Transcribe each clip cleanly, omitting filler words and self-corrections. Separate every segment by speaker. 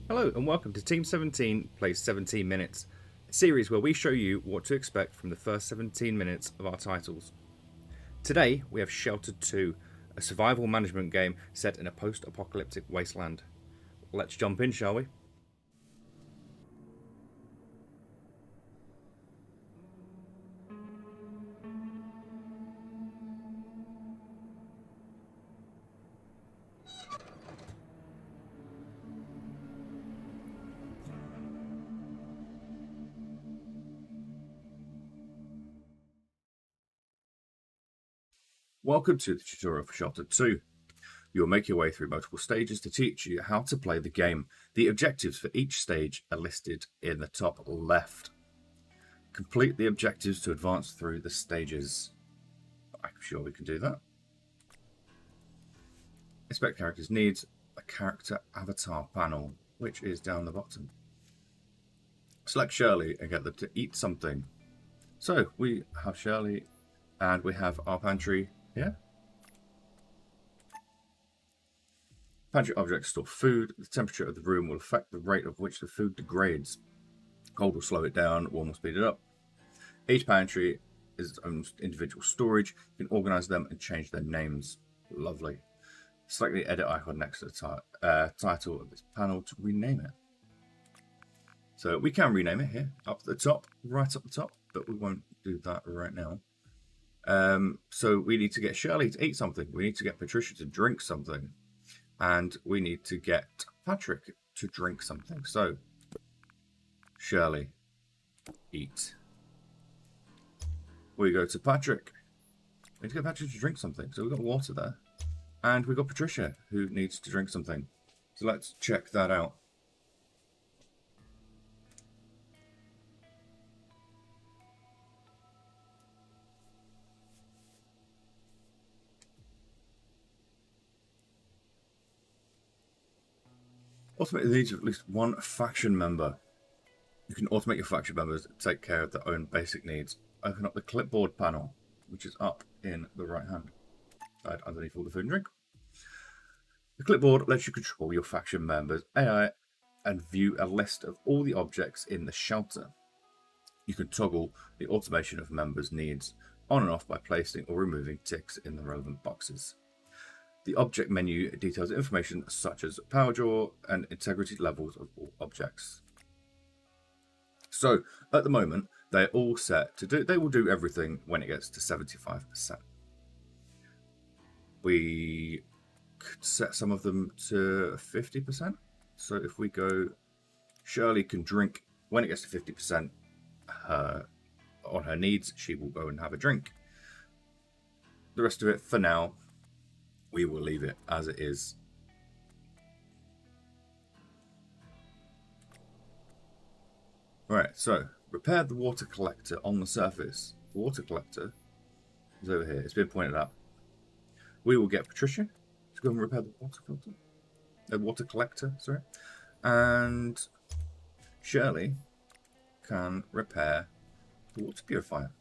Speaker 1: Hello and welcome to Team 17 Plays 17 Minutes, a series where we show you what to expect from the first 17 minutes of our titles. Today we have Sheltered 2, a survival management game set in a post-apocalyptic wasteland. Let's jump in, shall we? Welcome to the tutorial for Sheltered 2. You will make your way through multiple stages to teach you how to play the game. The objectives for each stage are listed in the top left. Complete the objectives to advance through the stages. I'm sure we can do that. Inspect characters needs a character avatar panel, which is down the bottom. Select Shirley and get them to eat something. So we have Shirley and we have our pantry here. Pantry objects store food. The temperature of the room will affect the rate of which the food degrades. Cold will slow it down, warm will speed it up. Each pantry is its own individual storage. You can organize them and change their names. Lovely. Select the edit icon next to the title of this panel to rename it. So we can rename it here, up the top, right up the top, but we won't do that right now. So we need to get Shirley to eat something. We need to get Patricia to drink something. And we need to get Patrick to drink something. So, Shirley, eat. We go to Patrick. We need to get Patrick to drink something. So we've got water there. And we've got Patricia, who needs to drink something. So let's check that out. Automate the needs of at least one faction member. You can automate your faction members to take care of their own basic needs. Open up the Clipboard panel, which is up in the right hand side underneath all the food and drink. The Clipboard lets you control your faction members' AI and view a list of all the objects in the shelter. You can toggle the automation of members' needs on and off by placing or removing ticks in the relevant boxes. The object menu details information such as power draw and integrity levels of all objects. So at the moment, they're all set to do, they will do everything when it gets to 75%. We could set some of them to 50%. So if we go, Shirley can drink when it gets to 50% on her needs, she will go and have a drink. The rest of it for now, we will leave it as it is. Right, so repair the water collector on the surface. The water collector is over here. It's been pointed out. We will get Patricia to go and repair the water filter. The water collector, sorry. And Shirley can repair the water purifier.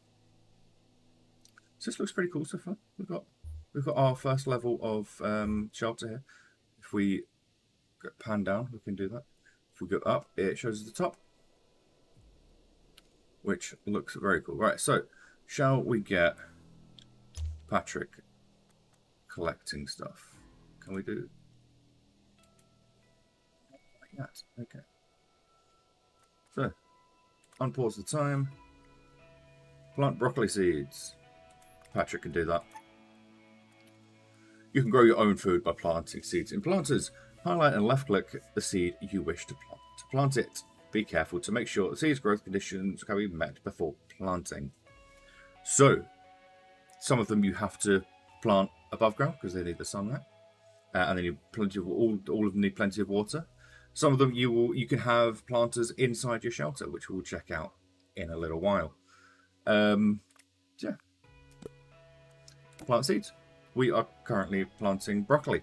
Speaker 1: So this looks pretty cool so far. We've got our first level of shelter here. If we pan down, we can do that. If we go up, it shows us the top, which looks very cool. Right, so shall we get Patrick collecting stuff? Can we do like that? Okay. So, unpause the time. Plant broccoli seeds. Patrick can do that. You can grow your own food by planting seeds in planters. Highlight and left-click the seed you wish to plant. To plant it, be careful to make sure the seed's growth conditions can be met before planting. So, some of them you have to plant above ground because they need the sunlight, and then you plenty of all of them need plenty of water. Some of them you can have planters inside your shelter, which we'll check out in a little while. Yeah, plant seeds. We are currently planting broccoli,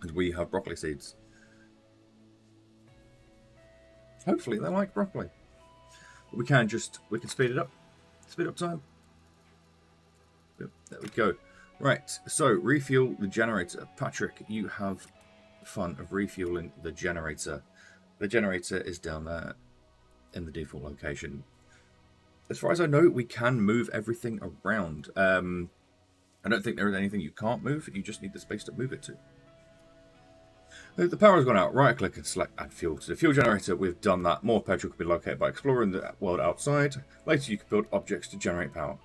Speaker 1: and we have broccoli seeds. Hopefully they like broccoli. But we can speed it up. Speed up time. There we go. Right, so refuel the generator. Patrick, you have fun of refueling the generator. The generator is down there in the default location. As far as I know, we can move everything around. I don't think there is anything you can't move. You just need the space to move it to. The power has gone out. Right click and select add fuel to the fuel generator. We've done that. More petrol can be located by exploring the world outside. Later you can build objects to generate power.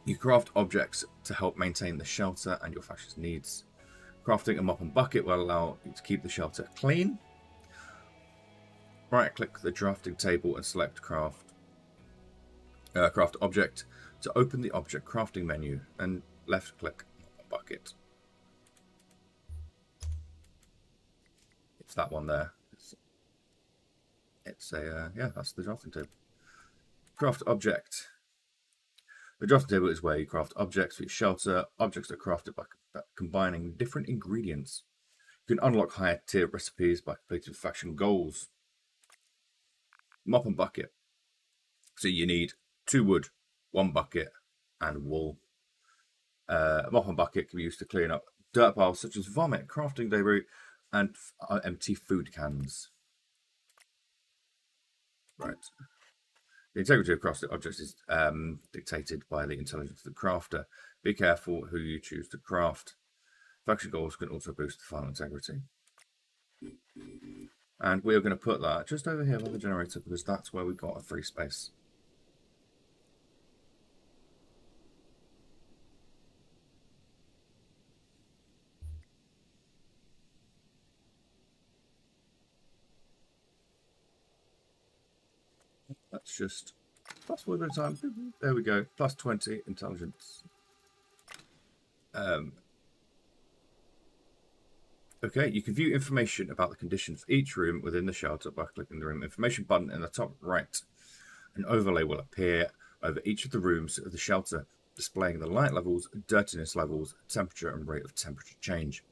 Speaker 1: You craft objects to help maintain the shelter and your faction's needs. Crafting a mop and bucket will allow you to keep the shelter clean. Right click the drafting table and select craft object to open the object crafting menu, and left click mop and bucket. It's that one there. It's a yeah, that's the drafting table. Craft object. The drafting table is where you craft objects for your shelter. Objects are crafted by combining different ingredients. You can unlock higher tier recipes by completing faction goals. Mop and bucket. So you need 2 wood, 1 bucket, and wool. A mop and bucket can be used to clean up dirt piles such as vomit, crafting debris, and empty food cans. Right. The integrity of crafted objects is dictated by the intelligence of the crafter. Be careful who you choose to craft. Faction goals can also boost the final integrity. And we are going to put that just over here by the generator because that's where we got a free space. Let's just fast forward a bit of time. There we go. Plus 20 intelligence. Okay, you can view information about the conditions of each room within the shelter by clicking the room information button in the top right. An overlay will appear over each of the rooms of the shelter, displaying the light levels, dirtiness levels, temperature, and rate of temperature change.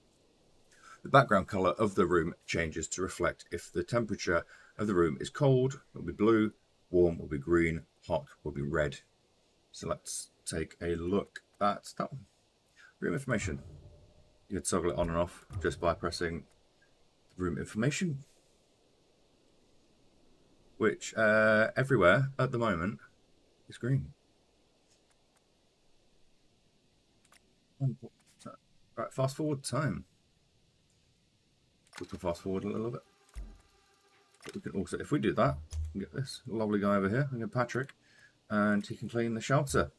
Speaker 1: The background color of the room changes to reflect if the temperature of the room is cold, it will be blue, warm will be green, hot will be red. So let's take a look at that one. Room information. You can toggle it on and off just by pressing room information, which everywhere at the moment is green. Right, fast forward time. We can fast forward a little bit. But we can also, if we do that, we can get this lovely guy over here, we get Patrick, and he can clean the shelter.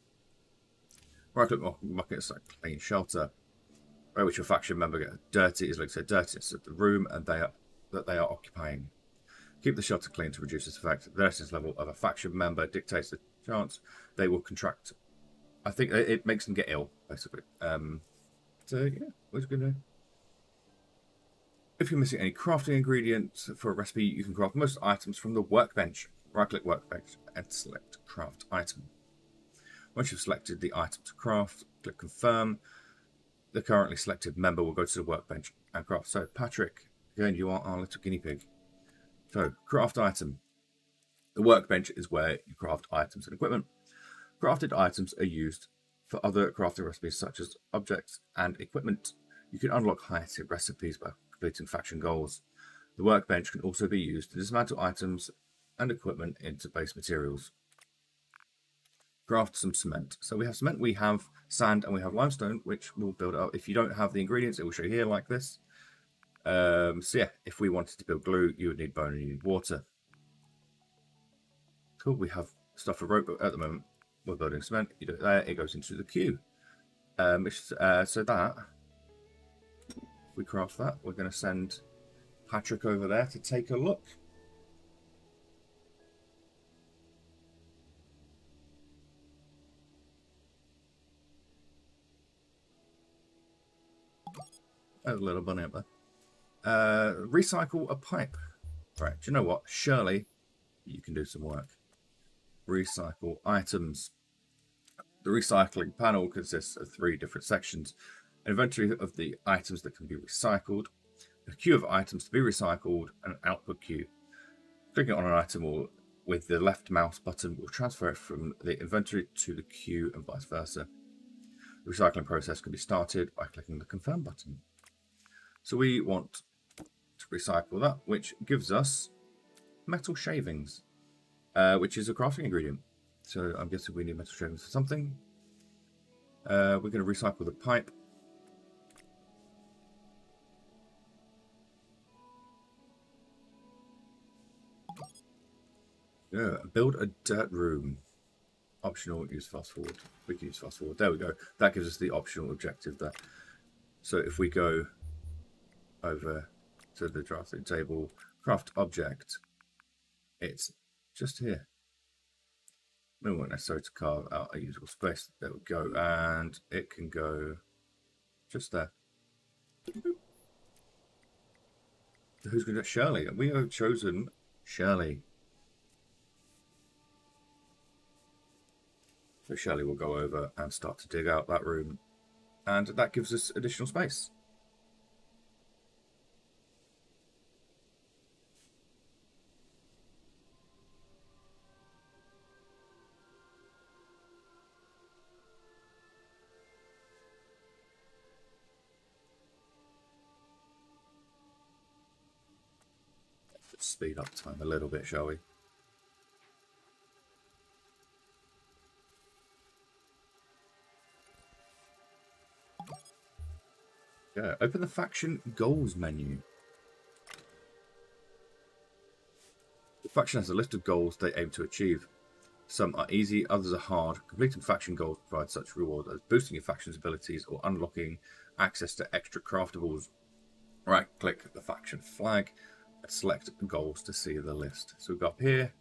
Speaker 1: Right click bucket, select clean shelter. Where which your faction member gets dirty is like to dirtiness of the room and that they are occupying. Keep the shelter clean to reduce this effect. The dirtiness level of a faction member dictates the chance they will contract. I think it makes them get ill, basically. So yeah, what's going to do? If you're missing any crafting ingredients for a recipe, you can craft most items from the workbench. Right-click workbench and select craft item. Once you've selected the item to craft, click confirm. The currently selected member will go to the workbench and craft. So Patrick, again, you are our little guinea pig. So craft item. The workbench is where you craft items and equipment. Crafted items are used for other crafting recipes such as objects and equipment. You can unlock higher tier recipes by completing faction goals. The workbench can also be used to dismantle items and equipment into base materials. Craft some cement. So we have cement, we have sand, and we have limestone, which will build up. If you don't have the ingredients, it will show here like this. So yeah, if we wanted to build glue, you would need bone and you need water. Cool, we have stuff for rope, but at the moment we're building cement. You do it there, it goes into the queue. So that, if we craft that, we're going to send Patrick over there to take a look. There's a little bunny up there. Recycle a pipe. Right, do you know what? Surely you can do some work. Recycle items. The recycling panel consists of 3 different sections. An inventory of the items that can be recycled, a queue of items to be recycled, and an output queue. Clicking on an item or with the left mouse button will transfer it from the inventory to the queue and vice versa. The recycling process can be started by clicking the confirm button. So we want to recycle that, which gives us metal shavings, which is a crafting ingredient. So I'm guessing we need metal shavings for something. We're going to recycle the pipe. Yeah, build a dirt room. Optional, use fast forward. We can use fast forward. There we go. That gives us the optional objective there. So if we go over to the drafting table, craft object, it's just here. We don't want necessarily to carve out a usable space. There we go. And it can go just there. So who's going to do it? Shirley. We have chosen Shirley. So Shirley will go over and start to dig out that room. And that gives us additional space. Let's speed up time a little bit, shall we? Yeah, open the faction goals menu. The faction has a list of goals they aim to achieve. Some are easy, others are hard. Completing faction goals provide such rewards as boosting your faction's abilities or unlocking access to extra craftables. Right, click the faction flag and select goals to see the list. So we've got up here.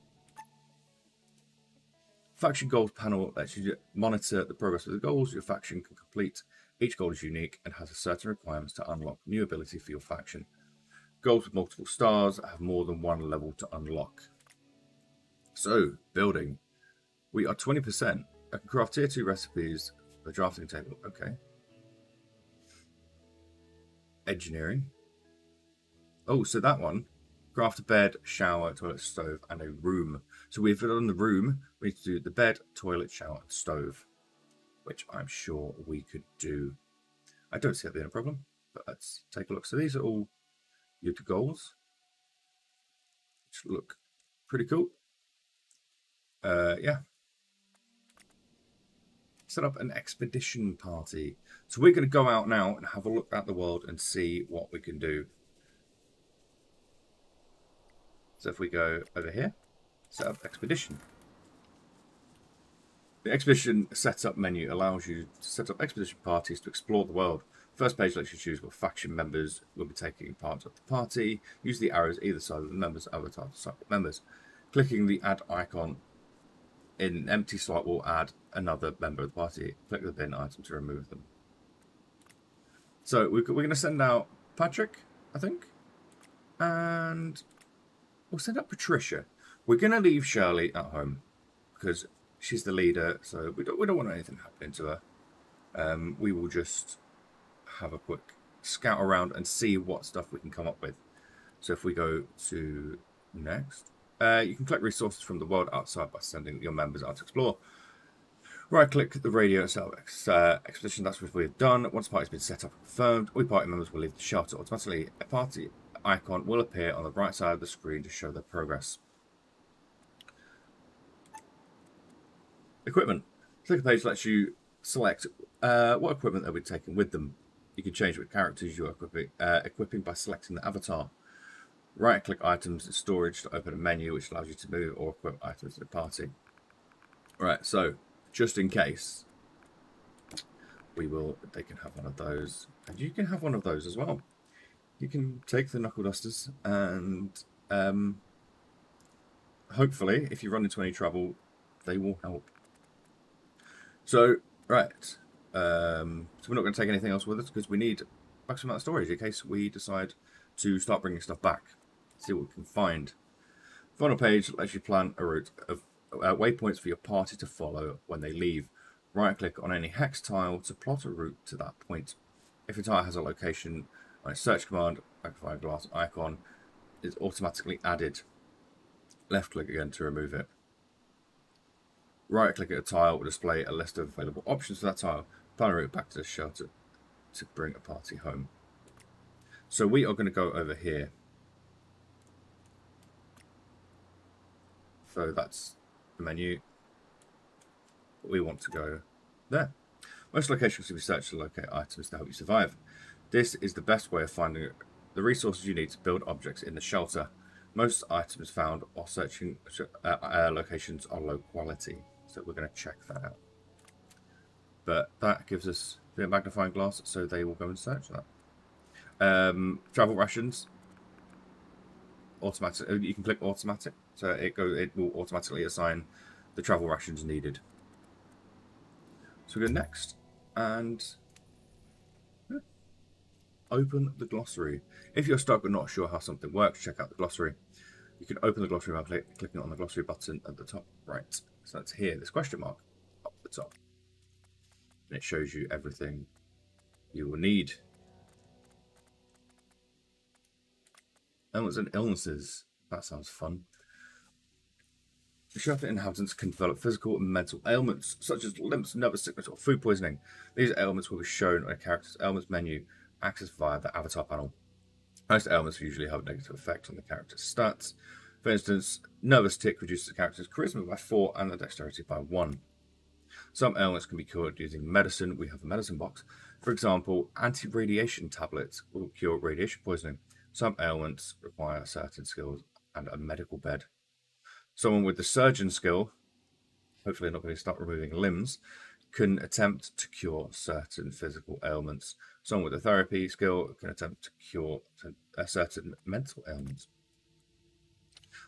Speaker 1: Faction goals panel lets you monitor the progress of the goals your faction can complete. Each goal is unique and has a certain requirements to unlock new ability for your faction. Goals with multiple stars have more than one level to unlock. So, building. We are 20%. I can craft tier 2 recipes for the drafting table. Okay. Engineering. Oh, so that one. Craft a bed, shower, toilet, stove, and a room. So we've done the room. We need to do the bed, toilet, shower, and stove, which I'm sure we could do. I don't see that being a problem, but let's take a look. So these are all your goals, which look pretty cool. Yeah. Set up an expedition party. So we're going to go out now and have a look at the world and see what we can do. So if we go over here, set up expedition. The expedition setup menu allows you to set up expedition parties to explore the world. First page lets you choose what faction members will be taking part of the party. Use the arrows either side of the members' avatar to select members. Clicking the add icon in an empty slot will add another member of the party. Click the bin item to remove them. So we're going to send out Patrick, I think, and we'll send out Patricia. We're going to leave Shirley at home because she's the leader, so we don't want anything happening to her. We will just have a quick scout around and see what stuff we can come up with. So if we go to next, you can collect resources from the world outside by sending your members out to explore. Right-click the radio itself. Expedition, that's what we've done. Once the party's been set up and confirmed, all party members will leave the shelter automatically. A party icon will appear on the right side of the screen to show their progress. Equipment. Click the page lets you select what equipment they'll be taking with them. You can change what characters you're equipping by selecting the avatar. Right-click items in storage to open a menu which allows you to move or equip items to the party. Right, so just in case, they can have one of those, and you can have one of those as well. You can take the knuckle dusters, and hopefully, if you run into any trouble, they will help. So, right, so we're not going to take anything else with us because we need maximum amount of storage in case we decide to start bringing stuff back. See what we can find. Final page lets you plan a route of waypoints for your party to follow when they leave. Right click on any hex tile to plot a route to that point. If your tile has a location on a search command, magnifying glass icon is automatically added. Left click again to remove it. Right click at a tile will display a list of available options for that tile. Plan a route back to the shelter to bring a party home. So we are going to go over here. So that's the menu. We want to go there. Most locations can be searched to locate items to help you survive. This is the best way of finding the resources you need to build objects in the shelter. Most items found or searching locations are low quality, so we're going to check that out. But that gives us the magnifying glass, so they will go and search that. Travel rations, automatic. You can click automatic, so it will automatically assign the travel rations needed. So we go next and open the glossary. If you're stuck but not sure how something works, check out the glossary. You can open the glossary by clicking on the glossary button at the top right. So that's here, this question mark up the top. And it shows you everything you will need. Ailments and illnesses. That sounds fun. The shelter inhabitants can develop physical and mental ailments, such as limps, nervous sickness, or food poisoning. These ailments will be shown on a character's ailments menu, accessed via the avatar panel. Most ailments usually have a negative effect on the character's stats. For instance, nervous tick reduces the character's charisma by 4 and the dexterity by 1. Some ailments can be cured using medicine. We have a medicine box. For example, anti-radiation tablets will cure radiation poisoning. Some ailments require certain skills and a medical bed. Someone with the surgeon skill, hopefully not going to start removing limbs, can attempt to cure certain physical ailments. Someone with a therapy skill can attempt to cure certain mental ailments.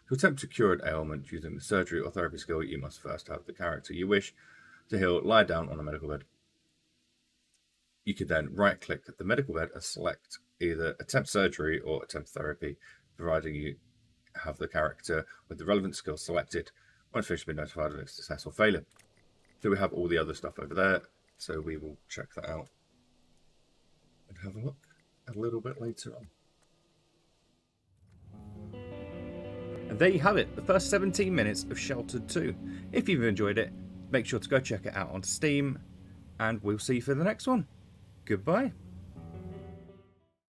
Speaker 1: To attempt to cure an ailment using the surgery or therapy skill, you must first have the character you wish to heal lie down on a medical bed. You could then right-click the medical bed and select either attempt surgery or attempt therapy, providing you have the character with the relevant skill selected. When finished, be notified of its success or failure. So we have all the other stuff over there, so we will check that out and have a look a little bit later on.
Speaker 2: And there you have it, the first 17 minutes of Sheltered 2. If you've enjoyed it, make sure to go check it out on Steam, and we'll see you for the next one. Goodbye.